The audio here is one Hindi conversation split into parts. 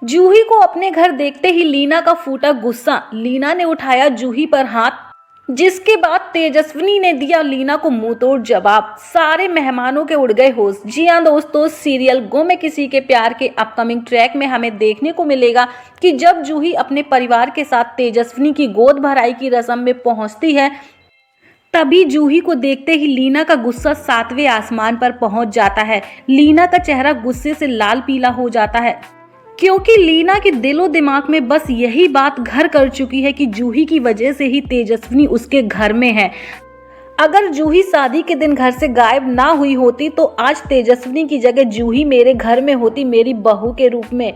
जूही को अपने घर देखते ही लीना का फूटा गुस्सा। लीना ने उठाया जूही पर हाथ, जिसके बाद तेजस्विनी ने दिया लीना को मुंहतोड़ जवाब। सारे मेहमानों के उड़ गए होश। जी हाँ दोस्तों, सीरियल गो में किसी के प्यार के अपकमिंग ट्रैक में हमें देखने को मिलेगा कि जब जूही अपने परिवार के साथ तेजस्विनी की गोद भराई की रस्म में पहुंचती है, तभी जूही को देखते ही लीना का गुस्सा 7वें आसमान पर पहुंच जाता है। लीना का चेहरा गुस्से से लाल पीला हो जाता है, क्योंकि लीना के दिलो दिमाग में बस यही बात घर कर चुकी है कि जूही की वजह से ही तेजस्विनी उसके घर में है। अगर जूही शादी के दिन घर से गायब ना हुई होती तो आज तेजस्विनी की जगह जूही मेरे घर में होती, मेरी बहू के रूप में।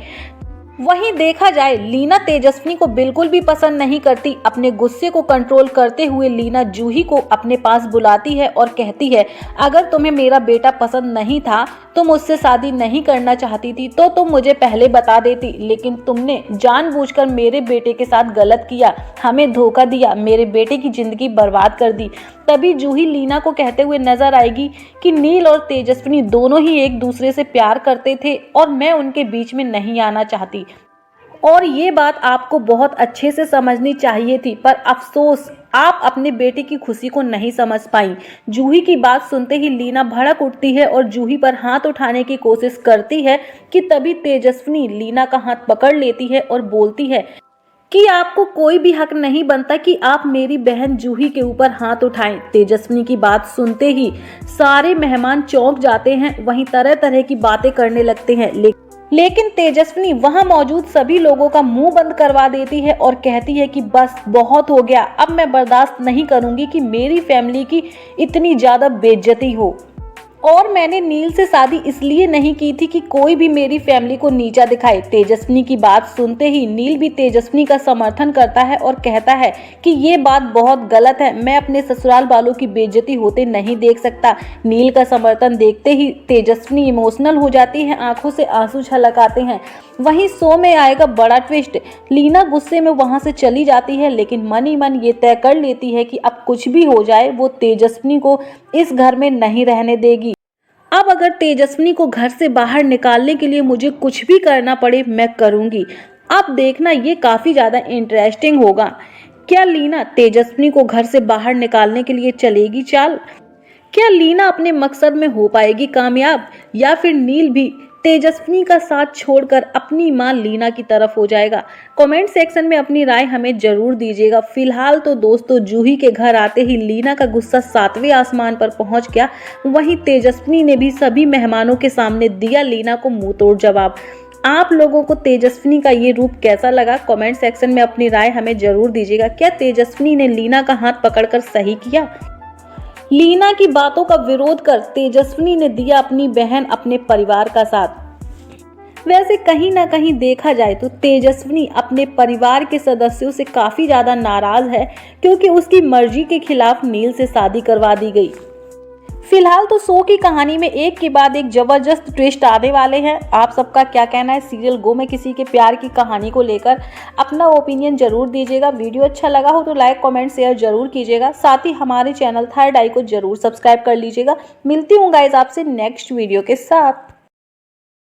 वहीं देखा जाए, लीना तेजस्विनी को बिल्कुल भी पसंद नहीं करती। अपने गुस्से को कंट्रोल करते हुए लीना जूही को अपने पास बुलाती है और कहती है, अगर तुम्हें मेरा बेटा पसंद नहीं था, तुम मुझसे शादी नहीं करना चाहती थी तो तुम मुझे पहले बता देती, लेकिन तुमने जानबूझकर मेरे बेटे के साथ गलत किया, हमें धोखा दिया, मेरे बेटे की जिंदगी बर्बाद कर दी। तभी जूही लीना को कहते हुए नजर आएगी कि नील और तेजस्विनी दोनों ही एक दूसरे से प्यार करते थे और मैं उनके बीच में नहीं आना चाहती, और ये बात आपको बहुत अच्छे से समझनी चाहिए थी, पर अफसोस आप अपने बेटे की खुशी को नहीं समझ पाई। जूही की बात सुनते ही लीना भड़क उठती है और जूही पर हाथ उठाने की कोशिश करती है कि तभी तेजस्विनी लीना का हाथ पकड़ लेती है और बोलती है कि आपको कोई भी हक नहीं बनता कि आप मेरी बहन जूही के ऊपर हाथ उठाएं। तेजस्विनी की बात सुनते ही सारे मेहमान चौंक जाते हैं, वहीं तरह तरह की बातें करने लगते हैं, लेकिन तेजस्विनी वहां मौजूद सभी लोगों का मुंह बंद करवा देती है और कहती है कि बस बहुत हो गया, अब मैं बर्दाश्त नहीं करूंगी कि मेरी फैमिली की इतनी ज्यादा बेइज्जती हो। और मैंने नील से शादी इसलिए नहीं की थी कि कोई भी मेरी फैमिली को नीचा दिखाए। तेजस्विनी की बात सुनते ही नील भी तेजस्विनी का समर्थन करता है और कहता है कि ये बात बहुत गलत है, मैं अपने ससुराल वालों की बेइज्जती होते नहीं देख सकता। नील का समर्थन देखते ही तेजस्विनी इमोशनल हो जाती है, आंखों से आंसू छलक आते हैं। वहीं शो में आएगा बड़ा ट्विस्ट। लीना गुस्से में वहां से चली जाती है, लेकिन मन ही मन ये तय कर लेती है कि अब कुछ भी हो जाए वो तेजस्विनी को इस घर में नहीं रहने देगी। अब अगर तेजस्विनी को घर से बाहर निकालने के लिए मुझे कुछ भी करना पड़े मैं करूंगी। अब देखना ये काफी ज्यादा इंटरेस्टिंग होगा। क्या लीना तेजस्विनी को घर से बाहर निकालने के लिए चलेगी चाल? क्या लीना अपने मकसद में हो पाएगी कामयाब, या फिर नील भी तेजस्विनी का साथ छोड़कर अपनी मां लीना की तरफ हो जाएगा? कमेंट सेक्शन में अपनी राय हमें जरूर दीजिएगा। फिलहाल तो दोस्तों, जूही के घर आते ही लीना का गुस्सा 7वें आसमान पर पहुंच गया। वहीं तेजस्विनी ने भी सभी मेहमानों के सामने दिया लीना को मुंहतोड़ जवाब। आप लोगों को तेजस्विनी का ये रूप कैसा लगा? कमेंट सेक्शन में अपनी राय हमें जरूर दीजिएगा। क्या तेजस्विनी ने लीना का हाथ पकड़कर सही किया? लीना की बातों का विरोध कर तेजस्विनी ने दिया अपनी बहन, अपने परिवार का साथ। वैसे कहीं ना कहीं देखा जाए तो तेजस्विनी अपने परिवार के सदस्यों से काफी ज्यादा नाराज है, क्योंकि उसकी मर्जी के खिलाफ नील से शादी करवा दी गई। फिलहाल तो शो की कहानी में एक के बाद एक जबरदस्त ट्विस्ट आने वाले हैं। आप सबका क्या कहना है सीरियल गो में किसी के प्यार की कहानी को लेकर? अपना ओपिनियन जरूर दीजिएगा। वीडियो अच्छा लगा हो तो लाइक कमेंट शेयर जरूर कीजिएगा। साथ ही हमारे चैनल थर्ड आई को जरूर सब्सक्राइब कर लीजिएगा। मिलती हूँ गाइज आपसे नेक्स्ट वीडियो के साथ।